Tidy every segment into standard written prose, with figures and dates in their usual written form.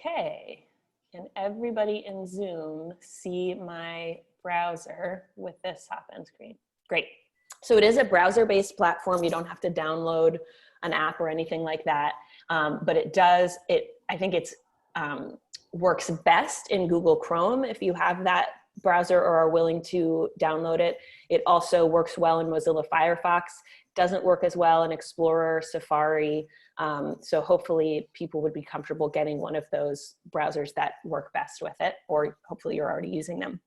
Okay, can everybody in Zoom see my browser with this hop-in screen? Great. So it is a browser-based platform. You don't have to download an app or anything like that, but I think it's works best in Google Chrome if you have that browser or are willing to download it. It also works well in Mozilla Firefox. Doesn't work as well in Explorer, Safari. So hopefully people would be comfortable getting one of those browsers that work best with it, or hopefully you're already using them.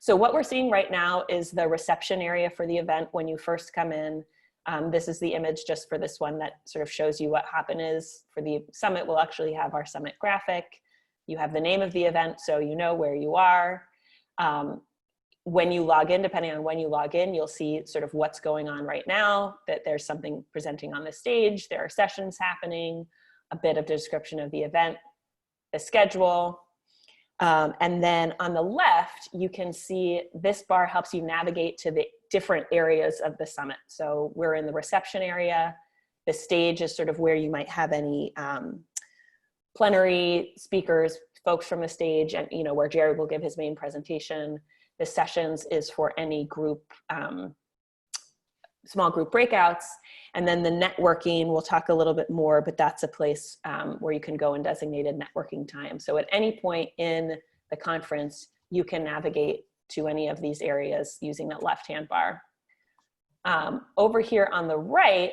So what we're seeing right now is the reception area for the event when you first come in. This is the image just for this one that sort of shows you what Hopin is. For the summit, we'll actually have our summit graphic. You have the name of the event, so you know where you are. When you log in, depending on when you log in, you'll see sort of what's going on right now, that there's something presenting on the stage, there are sessions happening, a bit of description of the event, the schedule. And then on the left, you can see this bar helps you navigate to the different areas of the summit. So we're in the reception area. The stage is sort of where you might have any plenary speakers, folks from the stage, and where Jared will give his main presentation. The sessions is for any group, small group breakouts. And then the networking, we'll talk a little bit more, but that's a place where you can go in designated networking time. So at any point in the conference, you can navigate to any of these areas using that left-hand bar. Over here on the right,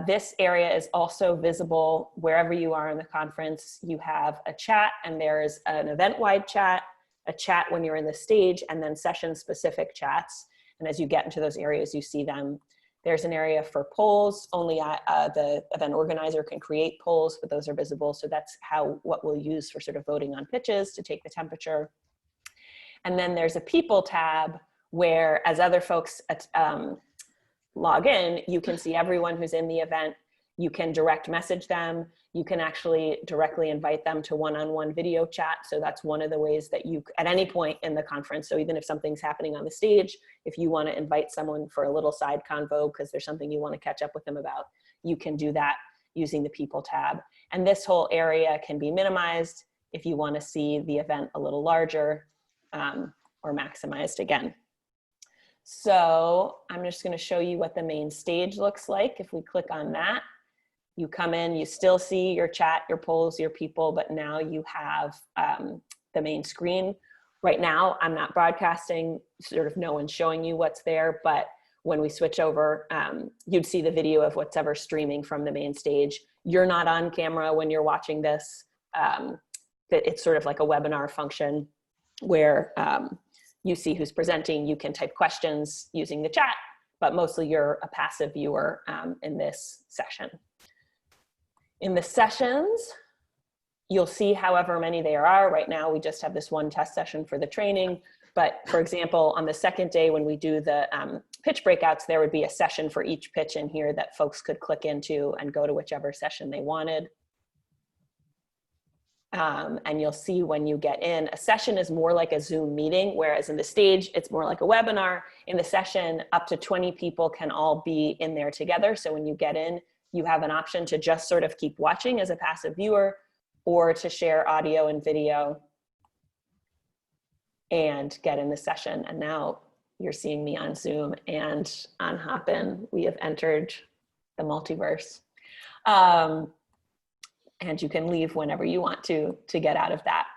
this area is also visible wherever you are in the conference. You have a chat, and there's an event-wide chat, a chat when you're in the stage, and then session-specific chats. And as you get into those areas, you see them. There's an area for polls. Only the event organizer can create polls, but those are visible. So that's what we'll use for sort of voting on pitches to take the temperature. And then there's a people tab where, as other folks log in, you can see everyone who's in the event. You can direct message them. You can actually directly invite them to one-on-one video chat. So that's one of the ways that you, at any point in the conference, so even if something's happening on the stage, if you want to invite someone for a little side convo because there's something you want to catch up with them about, you can do that using the people tab. And this whole area can be minimized if you want to see the event a little larger, or maximized again. So I'm just going to show you what the main stage looks like. If we click on that, you come in, you still see your chat, your polls, your people, but now you have the main screen. Right now, I'm not broadcasting, sort of no one's showing you what's there, but when we switch over, you'd see the video of whatever streaming from the main stage. You're not on camera when you're watching this. It's sort of like a webinar function where you see who's presenting. You can type questions using the chat, but mostly you're a passive viewer in this session. In the sessions, you'll see however many there are. Right now, we just have this one test session for the training. But for example, on the second day when we do the pitch breakouts, there would be a session for each pitch in here that folks could click into and go to whichever session they wanted. And you'll see when you get in, a session is more like a Zoom meeting, whereas in the stage, it's more like a webinar. In the session, up to 20 people can all be in there together. So when you get in, you have an option to just sort of keep watching as a passive viewer, or to share audio and video and get in the session. And now you're seeing me on Zoom and on Hopin. We have entered the multiverse. And you can leave whenever you want to get out of that.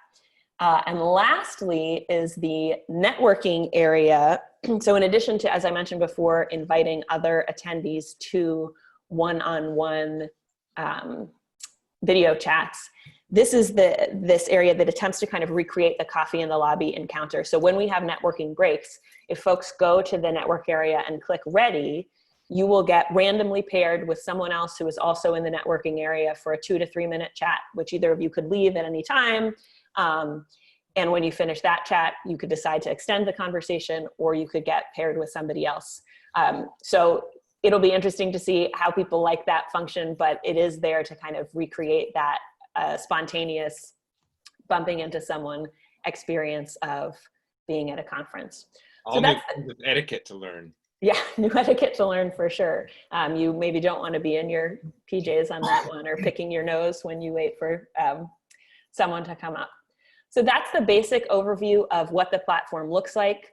And lastly is the networking area. So in addition to, as I mentioned before, inviting other attendees to one-on-one video chats, this is this area that attempts to kind of recreate the coffee in the lobby encounter. So when we have networking breaks, if folks go to the network area and click ready, you will get randomly paired with someone else who is also in the networking area for a 2 to 3 minute chat, which either of you could leave at any time. And when you finish that chat, you could decide to extend the conversation, or you could get paired with somebody else. So it'll be interesting to see how people like that function, but it is there to kind of recreate that spontaneous bumping into someone experience of being at a conference. All new etiquette to learn. Yeah, new etiquette to learn for sure. You maybe don't want to be in your PJs on that one, or picking your nose when you wait for someone to come up. So that's the basic overview of what the platform looks like.